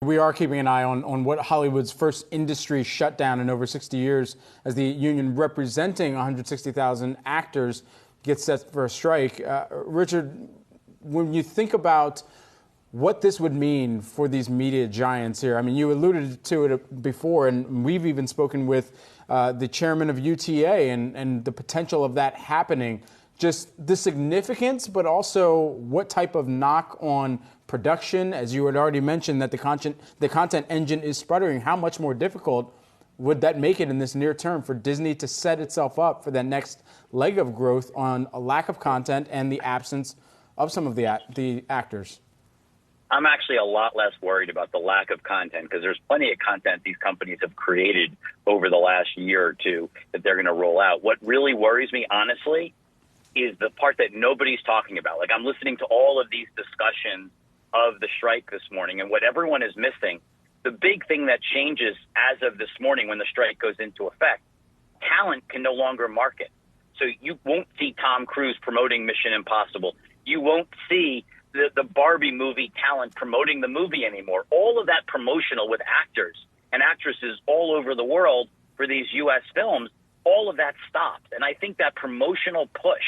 We are keeping an eye on what Hollywood's first industry shutdown in over 60 years as the union representing 160,000 actors gets set for a strike. Richard, when you think about what this would mean for these media giants here, I mean, you alluded to it before, and we've even spoken with the chairman of UTA and the potential of that happening. Just the significance, but also what type of knock on production, as you had already mentioned, that the content engine is sputtering. How much more difficult would that make it in this near term for Disney to set itself up for that next leg of growth on a lack of content and the absence of some of the actors? I'm actually a lot less worried about the lack of content because there's plenty of content these companies have created over the last year or two that they're going to roll out. What really worries me, honestly, is the part that nobody's talking about. Like, I'm listening to all of these discussions of the strike this morning, and what everyone is missing, the big thing that changes as of this morning when the strike goes into effect, talent can no longer market. So you won't see Tom Cruise promoting Mission Impossible. You won't see the Barbie movie talent promoting the movie anymore. All of that promotional with actors and actresses all over the world for these U.S. films, all of that stopped. And I think that promotional push,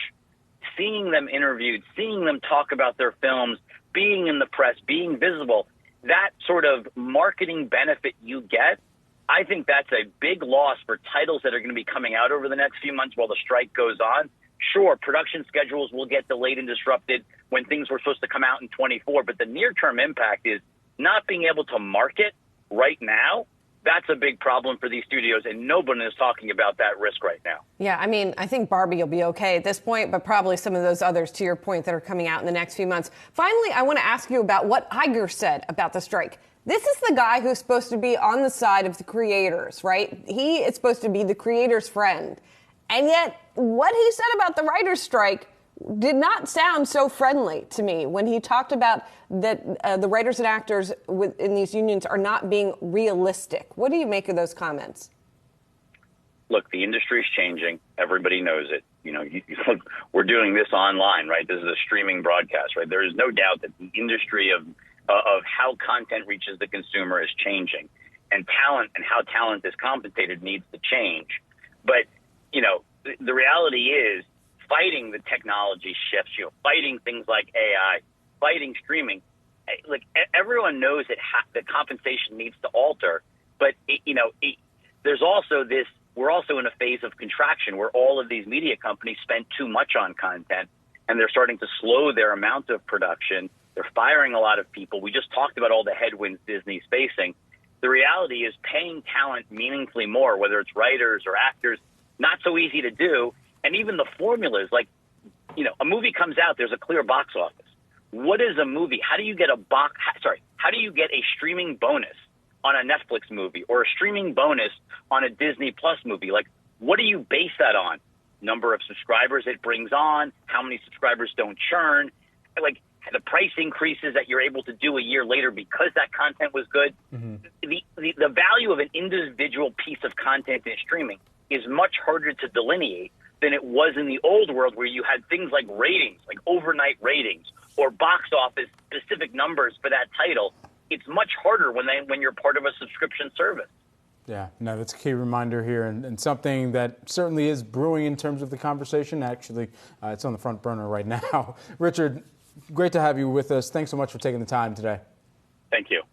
seeing them interviewed, seeing them talk about their films, being in the press, being visible, that sort of marketing benefit you get, I think that's a big loss for titles that are going to be coming out over the next few months while the strike goes on. Sure, production schedules will get delayed and disrupted when things were supposed to come out in 24, but the near-term impact is not being able to market right now. That's a big problem for these studios, and nobody is talking about that risk right now. Yeah, I mean, I think Barbie will be okay at this point, but probably some of those others, to your point, that are coming out in the next few months. Finally, I want to ask you about what Iger said about the strike. This is the guy who's supposed to be on the side of the creators, right? He is supposed to be the creator's friend. And yet, what he said about the writer's strike did not sound so friendly to me when he talked about that the writers and actors in these unions are not being realistic. What do you make of those comments? Look, the industry is changing. Everybody knows it. You know, we're doing this online, right? This is a streaming broadcast, right? There is no doubt that the industry of how content reaches the consumer is changing, and talent and how talent is compensated needs to change. But, you know, the reality is, fighting the technology shifts, fighting things like AI, fighting streaming. Like, everyone knows that the compensation needs to alter, but there's also this. We're also in a phase of contraction where all of these media companies spend too much on content, and they're starting to slow their amount of production. They're firing a lot of people. We just talked about all the headwinds Disney's facing. The reality is, paying talent meaningfully more, whether it's writers or actors, not so easy to do. And even the formulas, like, a movie comes out, there's a clear box office. What is a movie? How do you get how do you get a streaming bonus on a Netflix movie or a streaming bonus on a Disney Plus movie? Like, what do you base that on? Number of subscribers it brings on, how many subscribers don't churn, like the price increases that you're able to do a year later because that content was good. Mm-hmm. The value of an individual piece of content in streaming is much harder to delineate than it was in the old world, where you had things like ratings, like overnight ratings or box office specific numbers for that title. It's much harder when you're part of a subscription service. Yeah, no, that's a key reminder here, and something that certainly is brewing in terms of the conversation. Actually, it's on the front burner right now. Richard, great to have you with us. Thanks so much for taking the time today. Thank you.